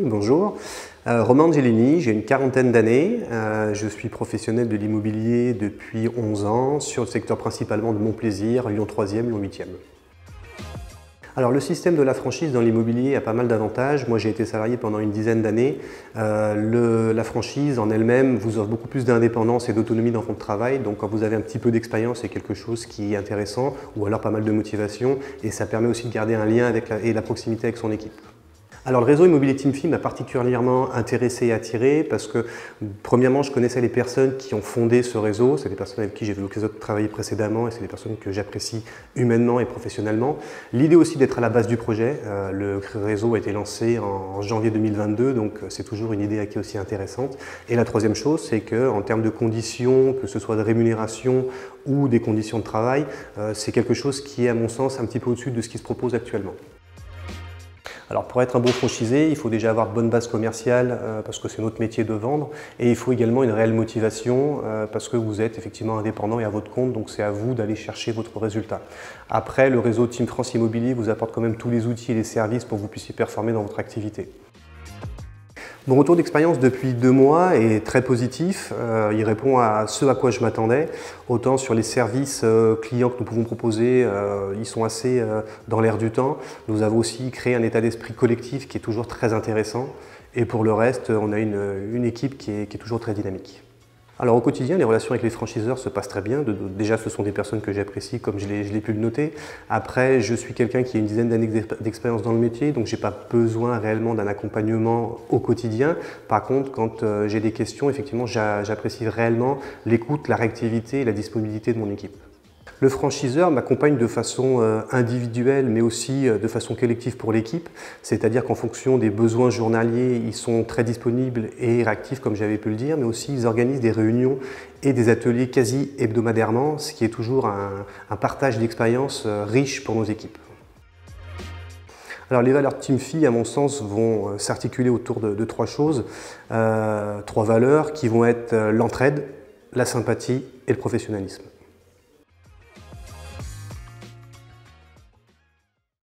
Bonjour, Romain Angelini, j'ai une quarantaine d'années, je suis professionnel de l'immobilier depuis 11 ans sur le secteur principalement de Montplaisir, Lyon 3e, Lyon 8e. Alors le système de la franchise dans l'immobilier a pas mal d'avantages. Moi j'ai été salarié pendant une dizaine d'années. La franchise en elle-même vous offre beaucoup plus d'indépendance et d'autonomie dans votre travail. Donc quand vous avez un petit peu d'expérience, c'est quelque chose qui est intéressant, ou alors pas mal de motivation, et ça permet aussi de garder un lien avec et la proximité avec son équipe. Alors le réseau immobilier Teamfi m'a particulièrement intéressé et attiré parce que premièrement je connaissais les personnes qui ont fondé ce réseau, c'est des personnes avec qui j'ai eu l'occasion de travailler précédemment et c'est des personnes que j'apprécie humainement et professionnellement. L'idée aussi d'être à la base du projet, le réseau a été lancé en janvier 2022 donc c'est toujours une idée qui est aussi intéressante. Et la troisième chose c'est qu'en termes de conditions, que ce soit de rémunération ou des conditions de travail, c'est quelque chose qui est à mon sens un petit peu au-dessus de ce qui se propose actuellement. Alors pour être un bon franchisé, il faut déjà avoir de bonnes bases commerciales parce que c'est notre métier de vendre et il faut également une réelle motivation parce que vous êtes effectivement indépendant et à votre compte, donc c'est à vous d'aller chercher votre résultat. Après, le réseau Team France Immobilier vous apporte quand même tous les outils et les services pour que vous puissiez performer dans votre activité. Mon retour d'expérience depuis 2 mois est très positif, il répond à ce à quoi je m'attendais, autant sur les services clients que nous pouvons proposer, ils sont assez dans l'air du temps. Nous avons aussi créé un état d'esprit collectif qui est toujours très intéressant et pour le reste, on a une équipe qui est toujours très dynamique. Alors au quotidien, les relations avec les franchiseurs se passent très bien. Déjà, ce sont des personnes que j'apprécie comme je l'ai pu le noter. Après, je suis quelqu'un qui a une dizaine d'années d'expérience dans le métier, donc je n'ai pas besoin réellement d'un accompagnement au quotidien. Par contre, quand j'ai des questions, effectivement, j'apprécie réellement l'écoute, la réactivité et la disponibilité de mon équipe. Le franchiseur m'accompagne de façon individuelle mais aussi de façon collective pour l'équipe, c'est-à-dire qu'en fonction des besoins journaliers, ils sont très disponibles et réactifs comme j'avais pu le dire, mais aussi ils organisent des réunions et des ateliers quasi hebdomadairement, ce qui est toujours un partage d'expériences riche pour nos équipes. Alors les valeurs Teamfi, à mon sens, vont s'articuler autour de 3 choses, 3 valeurs qui vont être l'entraide, la sympathie et le professionnalisme.